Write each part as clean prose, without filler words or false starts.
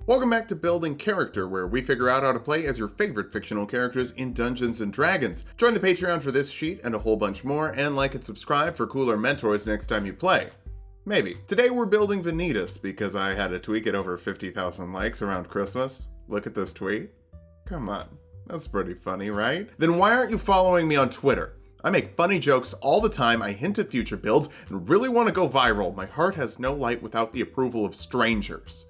Welcome back to Building Character, where we figure out how to play as your favorite fictional characters in Dungeons & Dragons. Join the Patreon for this sheet and a whole bunch more, and like and subscribe for cooler mentors next time you play. Maybe. Today we're building Vanitas, because I had to tweak it over 50,000 likes around Christmas. Look at this tweet. Come on. That's pretty funny, right? Then why aren't you following me on Twitter? I make funny jokes all the time, I hint at future builds, and really want to go viral. My heart has no light without the approval of strangers.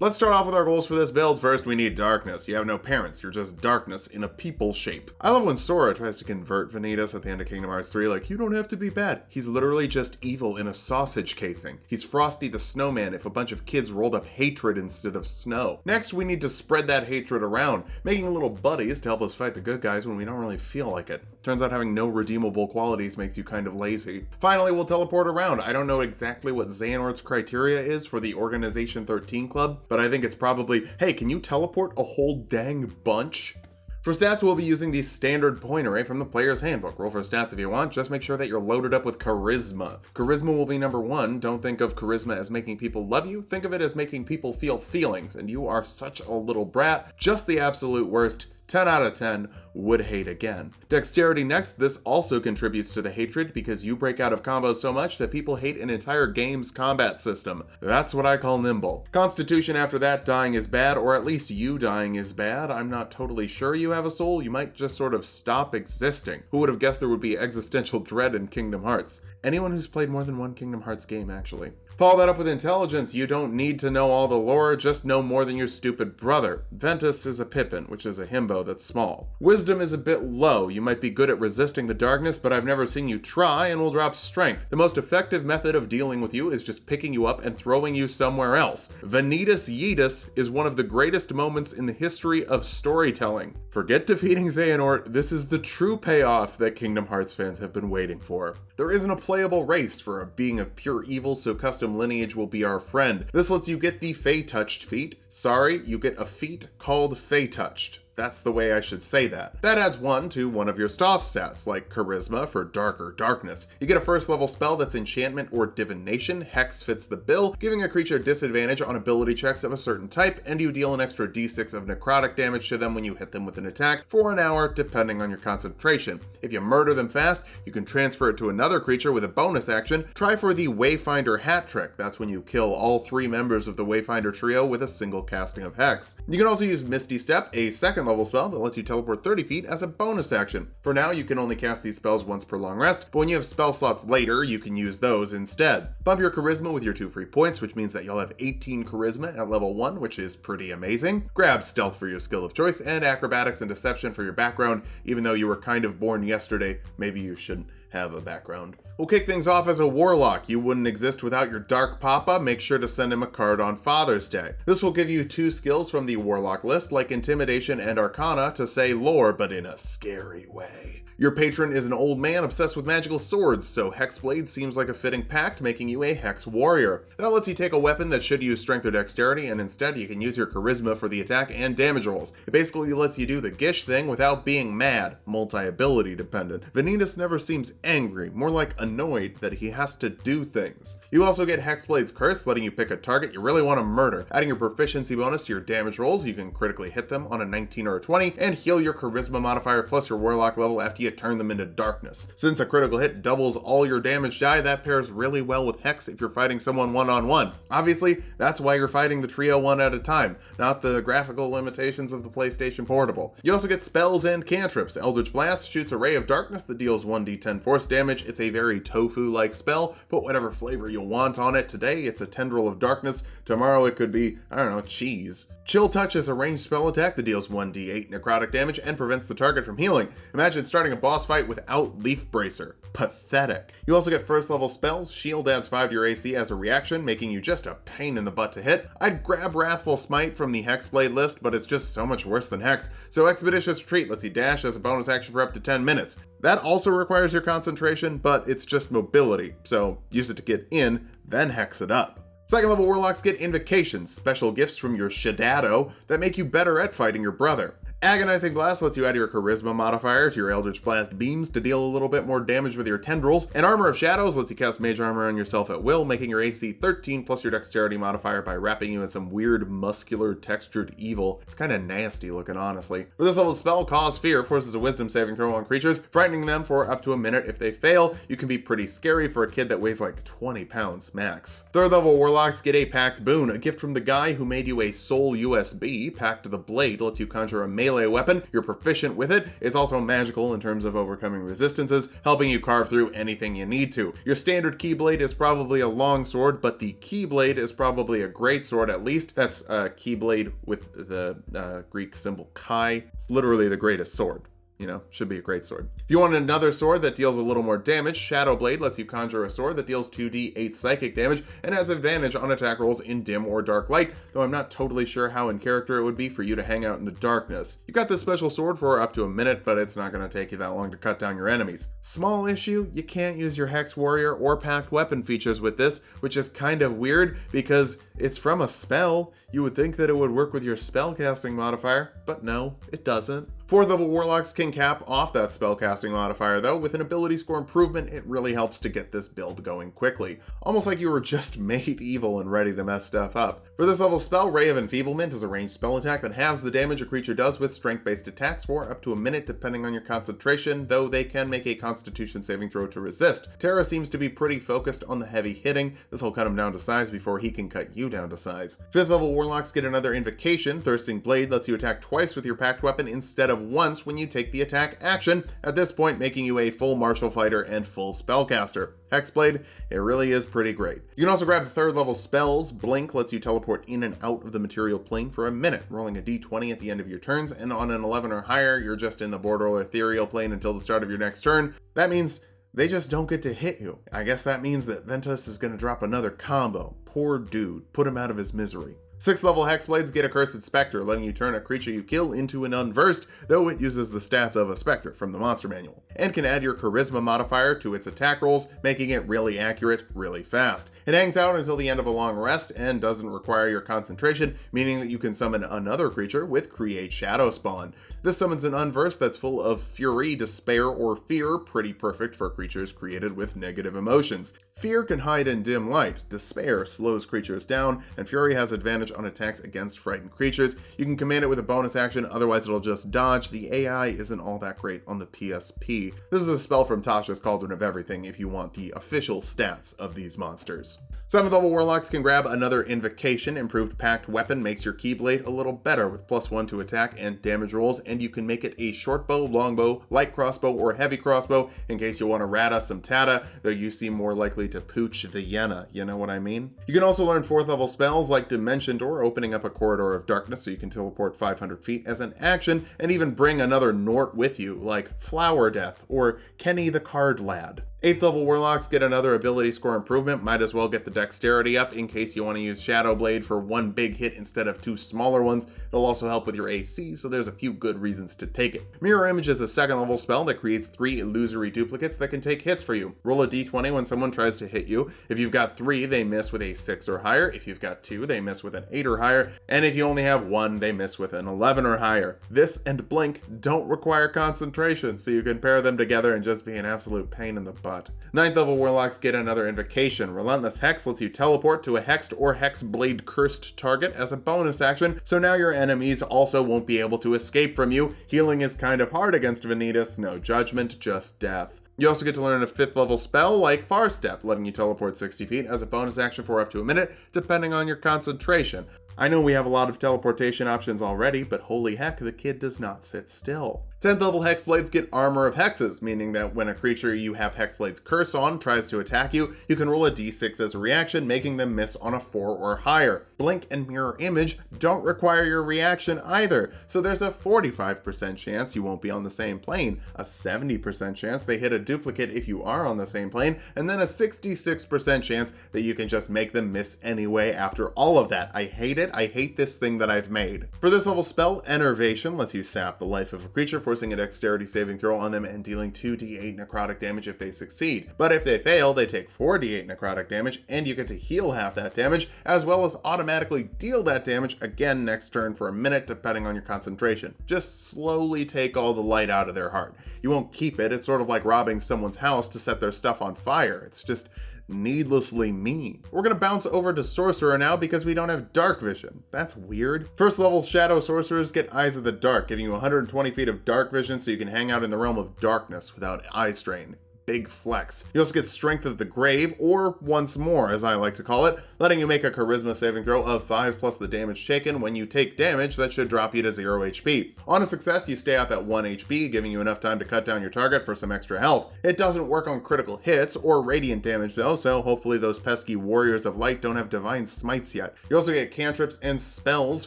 Let's start off with our goals for this build. First, we need darkness. You have no parents, you're just darkness in a people shape. I love when Sorcerer tries to convert Vanitas at the end of Kingdom Hearts 3, like, you don't have to be bad. He's literally just evil in a sausage casing. He's Frosty the Snowman if a bunch of kids rolled up hatred instead of snow. Next, we need to spread that hatred around, making little buddies to help us fight the good guys when we don't really feel like it. Turns out having no redeemable qualities makes you kind of lazy. Finally, we'll teleport around. I don't know exactly what Xehanort's criteria is for the Organization 13 Club, but I think it's probably, hey, can you teleport a whole dang bunch? For stats, we'll be using the standard point array from the player's handbook. Roll for stats if you want, just make sure that you're loaded up with charisma. Charisma will be number 1. Don't think of charisma as making people love you, think of it as making people feel feelings, and you are such a little brat, just the absolute worst. 10 out of 10, would hate again. Dexterity next. This also contributes to the hatred because you break out of combos so much that people hate an entire game's combat system. That's what I call nimble. Constitution after that. Dying is bad, or at least you dying is bad. I'm not totally sure you have a soul. You might just sort of stop existing. Who would have guessed there would be existential dread in Kingdom Hearts? Anyone who's played more than one Kingdom Hearts game, actually. Follow that up with intelligence. You don't need to know all the lore, just know more than your stupid brother. Ventus is a Pippin, which is a himbo that's small. Wisdom is a bit low. You might be good at resisting the darkness, but I've never seen you try and will drop strength. The most effective method of dealing with you is just picking you up and throwing you somewhere else. Vanitas Yeetus is one of the greatest moments in the history of storytelling. Forget defeating Xehanort. This is the true payoff that Kingdom Hearts fans have been waiting for. There isn't a playable race for a being of pure evil, so custom lineage will be our friend. This lets you get the Fey-touched feat. Sorry, you get a feat called Fey-touched. That's the way I should say that. That adds 1 to one of your staff stats, like Charisma for Dark or Darkness. You get a first level spell that's Enchantment or Divination. Hex fits the bill, giving a creature disadvantage on ability checks of a certain type, and you deal an extra d6 of necrotic damage to them when you hit them with an attack for an hour, depending on your concentration. If you murder them fast, you can transfer it to another creature with a bonus action. Try for the Wayfinder hat trick. That's when you kill all 3 members of the Wayfinder trio with a single casting of Hex. You can also use Misty Step, a second level spell that lets you teleport 30 feet as a bonus action. For now, you can only cast these spells once per long rest, but when you have spell slots later, you can use those instead. Bump your charisma with your 2 free points, which means that you'll have 18 charisma at level 1, which is pretty amazing. Grab stealth for your skill of choice, and acrobatics and deception for your background. Even though you were kind of born yesterday, maybe you shouldn't have a background. We'll kick things off as a warlock. You wouldn't exist without your dark papa. Make sure to send him a card on Father's Day. This will give you 2 skills from the warlock list, like intimidation and arcana, to say lore, but in a scary way. Your patron is an old man obsessed with magical swords, so Hexblade seems like a fitting pact, making you a Hex Warrior. That lets you take a weapon that should use strength or dexterity, and instead you can use your charisma for the attack and damage rolls. It basically lets you do the Gish thing without being mad, multi-ability dependent. Vanitas never seems angry, more like annoyed that he has to do things. You also get Hexblade's Curse, letting you pick a target you really want to murder. Adding your proficiency bonus to your damage rolls, you can critically hit them on a 19 or a 20, and heal your charisma modifier plus your warlock level after you turn them into darkness. Since a critical hit doubles all your damage die, that pairs really well with Hex if you're fighting someone one-on-one. Obviously, that's why you're fighting the trio one at a time, not the graphical limitations of the PlayStation Portable. You also get spells and cantrips. Eldritch Blast shoots a ray of darkness that deals 1d10 force damage. It's a very tofu-like spell. Put whatever flavor you want on it. Today, it's a tendril of darkness. Tomorrow, it could be, I don't know, cheese. Chill Touch is a ranged spell attack that deals 1d8 necrotic damage and prevents the target from healing. Imagine starting a boss fight without Leaf Bracer. Pathetic. You also get first level spells. Shield adds 5 to your AC as a reaction, making you just a pain in the butt to hit. I'd grab Wrathful Smite from the Hexblade list, but it's just so much worse than Hex. So Expeditious Retreat lets you dash as a bonus action for up to 10 minutes. That also requires your concentration, but it's just mobility, so use it to get in, then Hex it up. Second level warlocks get invocations, special gifts from your Shadado that make you better at fighting your brother. Agonizing Blast lets you add your Charisma modifier to your Eldritch Blast beams to deal a little bit more damage with your tendrils, and Armor of Shadows lets you cast Mage Armor on yourself at will, making your AC 13 plus your Dexterity modifier by wrapping you in some weird, muscular, textured evil. It's kind of nasty looking, honestly. For this level spell, Cause Fear forces a Wisdom saving throw on creatures, frightening them for up to a minute. If they fail, you can be pretty scary for a kid that weighs like 20 pounds max. Third level Warlocks get a Pact Boon, a gift from the guy who made you a Soul USB. Pact the Blade lets you conjure a melee weapon. You're proficient with it. It's also magical in terms of overcoming resistances, helping you carve through anything you need to. Your standard Keyblade is probably a long sword, but the Keyblade is probably a great sword at least. That's Keyblade with the Greek symbol Chi. It's literally the greatest sword. You know, should be a great sword. If you want another sword that deals a little more damage, Shadow Blade lets you conjure a sword that deals 2d8 psychic damage and has advantage on attack rolls in dim or dark light, though I'm not totally sure how in character it would be for you to hang out in the darkness. You got this special sword for up to a minute, but it's not going to take you that long to cut down your enemies. Small issue, you can't use your Hex Warrior or Pact Weapon features with this, which is kind of weird because it's from a spell. You would think that it would work with your spellcasting modifier, but no, it doesn't. Fourth level Warlocks can cap off that spellcasting modifier though. With an ability score improvement, it really helps to get this build going quickly. Almost like you were just made evil and ready to mess stuff up. For this level spell, Ray of Enfeeblement is a ranged spell attack that halves the damage a creature does with strength-based attacks for up to a minute depending on your concentration, though they can make a Constitution saving throw to resist. Terra seems to be pretty focused on the heavy hitting. This will cut him down to size before he can cut you down to size. Fifth level Warlocks get another Invocation. Thirsting Blade lets you attack twice with your Pact Weapon instead of once when you take the attack action, at this point making you a full martial fighter and full spellcaster. Hexblade, it really is pretty great. You can also grab the third level spells. Blink lets you teleport in and out of the material plane for a minute, rolling a d20 at the end of your turns, and on an 11 or higher, you're just in the border or ethereal plane until the start of your next turn. That means they just don't get to hit you. I guess that means that Vanitas is going to drop another combo. Poor dude, put him out of his misery. 6th level Hexblades get Accursed Spectre, letting you turn a creature you kill into an unversed, though it uses the stats of a Spectre from the Monster Manual, and can add your Charisma modifier to its attack rolls, making it really accurate, really fast. It hangs out until the end of a long rest and doesn't require your concentration, meaning that you can summon another creature with Create Shadow Spawn. This summons an unversed that's full of fury, despair, or fear, pretty perfect for creatures created with negative emotions. Fear can hide in dim light, despair slows creatures down, and fury has advantage on attacks against frightened creatures. You can command it with a bonus action, otherwise it'll just dodge. The AI isn't all that great on the PSP. This is a spell from Tasha's Cauldron of Everything if you want the official stats of these monsters. 7th level Warlocks can grab another Invocation. Improved Pact Weapon makes your Keyblade a little better with +1 to attack and damage rolls, and you can make it a short bow, longbow, light crossbow, or heavy crossbow in case you want to rata some tata, though you seem more likely to pooch the Yenna, you know what I mean? You can also learn 4th level spells like Dimension Door, opening up a corridor of darkness so you can teleport 500 feet as an action, and even bring another Nort with you, like Flower Death or Kenny the Card Lad. 8th level Warlocks get another ability score improvement. Might as well get the dexterity up in case you want to use Shadow Blade for one big hit instead of two smaller ones. It'll also help with your AC, so there's a few good reasons to take it. Mirror Image is a 2nd level spell that creates 3 illusory duplicates that can take hits for you. Roll a d20 when someone tries to hit you. If you've got 3, they miss with a 6 or higher. If you've got 2, they miss with an 8 or higher. And if you only have 1, they miss with an 11 or higher. This and Blink don't require concentration, so you can pair them together and just be an absolute pain in the butt. 9th level Warlocks get another Invocation. Relentless Hex lets you teleport to a hexed or hexblade cursed target as a bonus action, so now your enemies also won't be able to escape from you. Healing is kind of hard against Vanitas, no judgment, just death. You also get to learn a 5th level spell like Far Step, letting you teleport 60 feet as a bonus action for up to a minute, depending on your concentration. I know we have a lot of teleportation options already, but holy heck, the kid does not sit still. 10th level Hexblades get Armor of Hexes, meaning that when a creature you have Hexblade's curse on tries to attack you, you can roll a d6 as a reaction, making them miss on a 4 or higher. Blink and Mirror Image don't require your reaction either, so there's a 45% chance you won't be on the same plane, a 70% chance they hit a duplicate if you are on the same plane, and then a 66% chance that you can just make them miss anyway after all of that. I hate it. I hate this thing that I've made. For this level spell, Enervation lets you sap the life of a creature for forcing a dexterity saving throw on them and dealing 2d8 necrotic damage if they succeed. But if they fail, they take 4d8 necrotic damage, and you get to heal half that damage, as well as automatically deal that damage again next turn for a minute, depending on your concentration. Just slowly take all the light out of their heart. You won't keep it. It's sort of like robbing someone's house to set their stuff on fire. It's just needlessly mean. We're gonna bounce over to Sorcerer now because we don't have dark vision. That's weird. First level Shadow Sorcerers get Eyes of the Dark, giving you 120 feet of dark vision so you can hang out in the realm of darkness without eye strain. Big flex. You also get Strength of the Grave, or Once More as I like to call it, letting you make a charisma saving throw of 5 plus the damage taken. When you take damage, that should drop you to 0 HP. On a success, you stay up at 1 HP, giving you enough time to cut down your target for some extra health. It doesn't work on critical hits or radiant damage though, so hopefully those pesky Warriors of Light don't have Divine Smites yet. You also get cantrips and spells.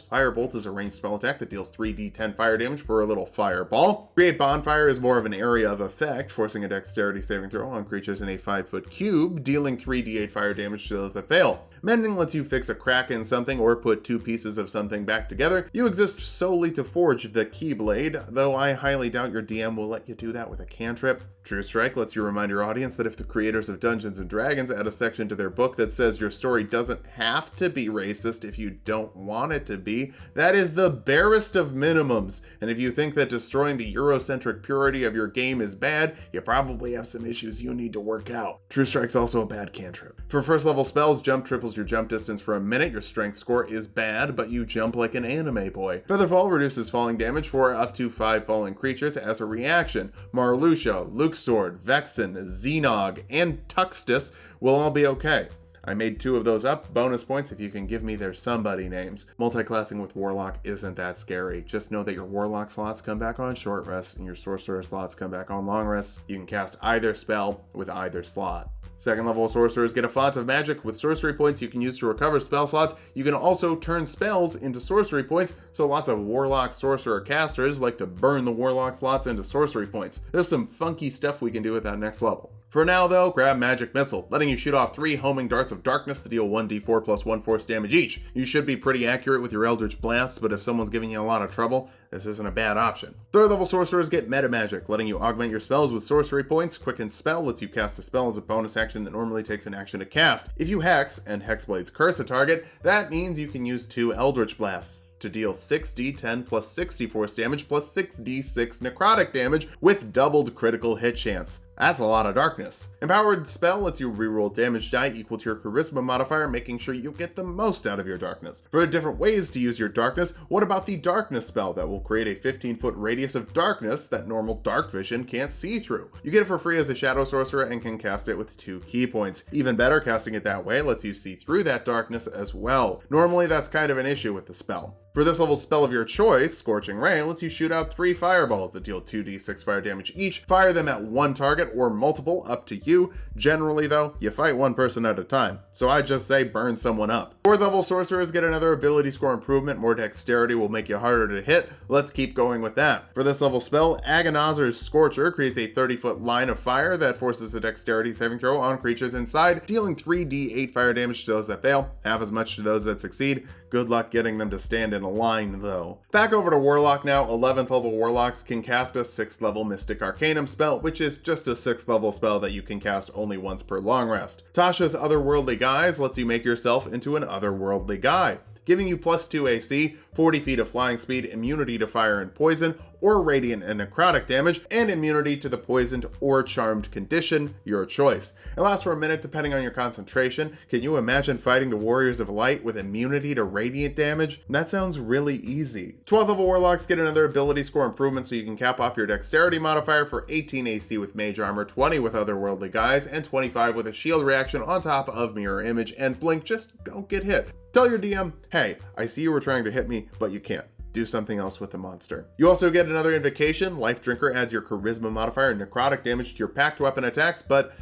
Firebolt is a ranged spell attack that deals 3d10 fire damage for a little fireball. Create Bonfire is more of an area of effect, forcing a dexterity saving throw on creatures in a 5-foot cube, dealing 3d8 fire damage to those that fail. Mending lets you fix a crack in something or put two pieces of something back together. You exist solely to forge the Keyblade, though I highly doubt your DM will let you do that with a cantrip. True Strike lets you remind your audience that if the creators of Dungeons & Dragons add a section to their book that says your story doesn't have to be racist if you don't want it to be, that is the barest of minimums. And if you think that destroying the Eurocentric purity of your game is bad, you probably have some issues you need to work out. True Strike's also a bad cantrip. For first level spells, Jump triples your jump distance for a minute. Your strength score is bad, but you jump like an anime boy. Featherfall reduces falling damage for up to 5 falling creatures as a reaction. Marluxia, Luxord, Vexen, Xenog, and Tuxtus will all be okay. I made 2 of those up. Bonus points if you can give me their somebody names. Multiclassing with Warlock isn't that scary. Just know that your Warlock slots come back on short rests and your Sorcerer slots come back on long rests. You can cast either spell with either slot. Second level Sorcerers get a Font of Magic with sorcery points you can use to recover spell slots. You can also turn spells into sorcery points, so lots of Warlock Sorcerer casters like to burn the Warlock slots into sorcery points. There's some funky stuff we can do at that next level. For now though, grab Magic Missile, letting you shoot off 3 homing darts of darkness to deal 1d4 plus 1 force damage each. You should be pretty accurate with your Eldritch Blasts, but if someone's giving you a lot of trouble, this isn't a bad option. Third level Sorcerers get Meta Magic, letting you augment your spells with sorcery points. Quicken Spell lets you cast a spell as a bonus action that normally takes an action to cast. If you Hex, and Hexblades curse a target, that means you can use 2 Eldritch Blasts to deal 6d10 plus 60 force damage plus 6d6 necrotic damage with doubled critical hit chance. That's a lot of darkness. Empowered Spell lets you reroll damage die equal to your charisma modifier, making sure you get the most out of your darkness. For different ways to use your darkness, what about the Darkness spell that will create a 15-foot radius of darkness that normal dark vision can't see through? You get it for free as a Shadow Sorcerer and can cast it with 2 key points. Even better, casting it that way lets you see through that darkness as well. Normally that's kind of an issue with the spell. For this level spell of your choice, Scorching Ray lets you shoot out 3 fireballs that deal 2d6 fire damage each. Fire them at one target or multiple, up to you. Generally though, you fight one person at a time, so I just say burn someone up. 4th level Sorcerers get another ability score improvement. More dexterity will make you harder to hit. Let's keep going with that. For this level spell, Agonizer's Scorcher creates a 30-foot line of fire that forces a dexterity saving throw on creatures inside, dealing 3d8 fire damage to those that fail, half as much to those that succeed. Good luck getting them to stand in a line though. Back over to Warlock now. 11th level Warlocks can cast a 6th level Mystic Arcanum spell, which is just a 6th level spell that you can cast only once per long rest. Tasha's Otherworldly Guise lets you make yourself into an otherworldly guy, giving you +2 AC, 40 feet of flying speed, immunity to fire and poison, or radiant and necrotic damage, and immunity to the poisoned or charmed condition, your choice. It lasts for a minute depending on your concentration. Can you imagine fighting the Warriors of Light with immunity to radiant damage? That sounds really easy. 12th level Warlocks get another ability score improvement so you can cap off your dexterity modifier for 18 AC with Mage Armor, 20 with Otherworldly Guise, and 25 with a shield reaction on top of Mirror Image and Blink. Just don't get hit. Tell your DM, hey, I see you were trying to hit me, but you can't. Do something else with the monster. You also get another invocation. Life Drinker adds your charisma modifier and necrotic damage to your packed weapon attacks, but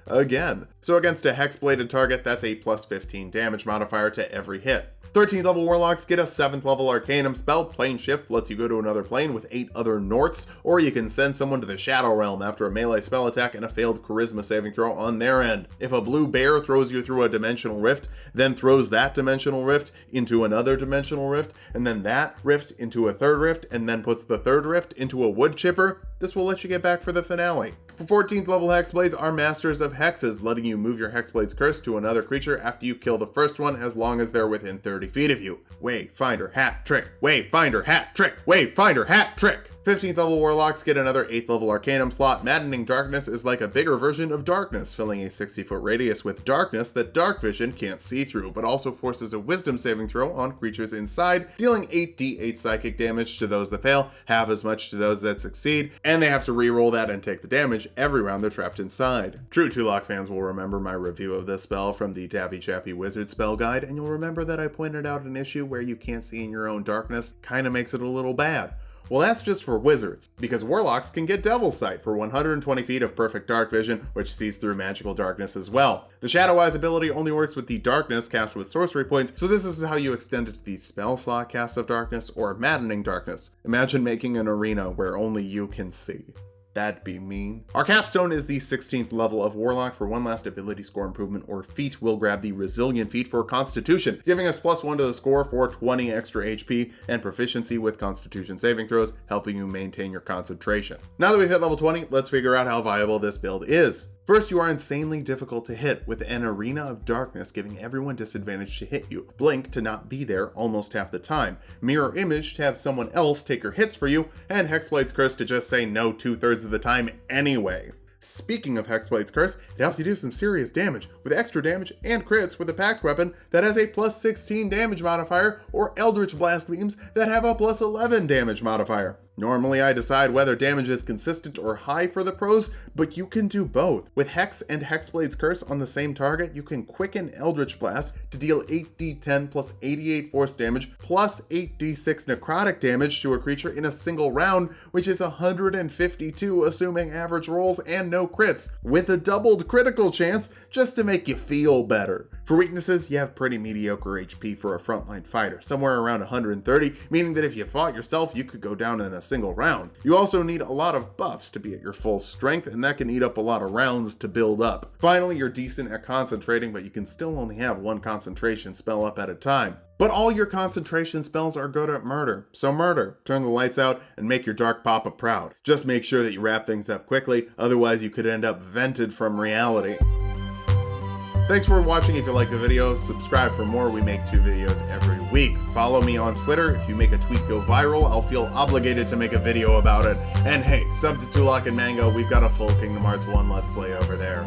again. So against a hexbladed target, that's a +15 damage modifier to every hit. 13th level Warlocks get a 7th level Arcanum spell. Plane Shift lets you go to another plane with 8 other Norts, or you can send someone to the Shadow Realm after a melee spell attack and a failed Charisma saving throw on their end. If a blue bear throws you through a dimensional rift, then throws that dimensional rift into another dimensional rift, and then that rift into a third rift, and then puts the third rift into a wood chipper, this will let you get back for the finale. For 14th level Hexblades are Masters of Hexes, letting you move your Hexblade's curse to another creature after you kill the first one as long as they're within 30 feet of you. Wayfinder hat trick, Wayfinder hat trick, Wayfinder hat trick! 15th level Warlocks get another 8th level Arcanum slot. Maddening Darkness is like a bigger version of Darkness, filling a 60-foot radius with darkness that Dark Vision can't see through, but also forces a Wisdom saving throw on creatures inside, dealing 8d8 psychic damage to those that fail, half as much to those that succeed, and they have to re-roll that and take the damage every round they're trapped inside. True Tulok fans will remember my review of this spell from the Davy Chappy Wizard spell guide, and you'll remember that I pointed out an issue where you can't see in your own darkness kinda makes it a little bad. Well, that's just for wizards, because warlocks can get Devil's Sight for 120 feet of perfect dark vision, which sees through magical darkness as well. The Shadow Eyes ability only works with the darkness cast with sorcery points, so this is how you extend it to the spell slot cast of darkness or maddening darkness. Imagine making an arena where only you can see. That'd be mean. Our capstone is the 16th level of Warlock. For one last ability score improvement or feat, we'll grab the Resilient feat for Constitution, giving us +1 to the score for 20 extra HP and proficiency with Constitution saving throws, helping you maintain your concentration. Now that we've hit level 20, let's figure out how viable this build is. First, you are insanely difficult to hit, with an Arena of Darkness giving everyone disadvantage to hit you, Blink to not be there almost half the time, Mirror Image to have someone else take your hits for you, and Hexblade's Curse to just say no 2/3 of the time anyway. Speaking of Hexblade's Curse, it helps you do some serious damage, with extra damage and crits with a packed weapon that has a +16 damage modifier, or Eldritch Blast beams that have a +11 damage modifier. Normally I decide whether damage is consistent or high for the pros, but you can do both. With Hex and Hexblade's Curse on the same target, you can quicken Eldritch Blast to deal 8d10 plus 88 force damage plus 8d6 necrotic damage to a creature in a single round, which is 152 assuming average rolls and no crits, with a doubled critical chance just to make you feel better. For weaknesses, you have pretty mediocre HP for a frontline fighter, somewhere around 130, meaning that if you fought yourself, you could go down in a single round. You also need a lot of buffs to be at your full strength, and that can eat up a lot of rounds to build up. Finally, you're decent at concentrating, but you can still only have one concentration spell up at a time. But all your concentration spells are good at murder, so murder. Turn the lights out and make your Dark Papa proud. Just make sure that you wrap things up quickly, otherwise you could end up vented from reality. Thanks for watching. If you like the video, subscribe for more. We make 2 videos every week. Follow me on Twitter. If you make a tweet go viral, I'll feel obligated to make a video about it. And hey, sub to Tulok and Mango. We've got a full Kingdom Hearts 1 Let's Play over there.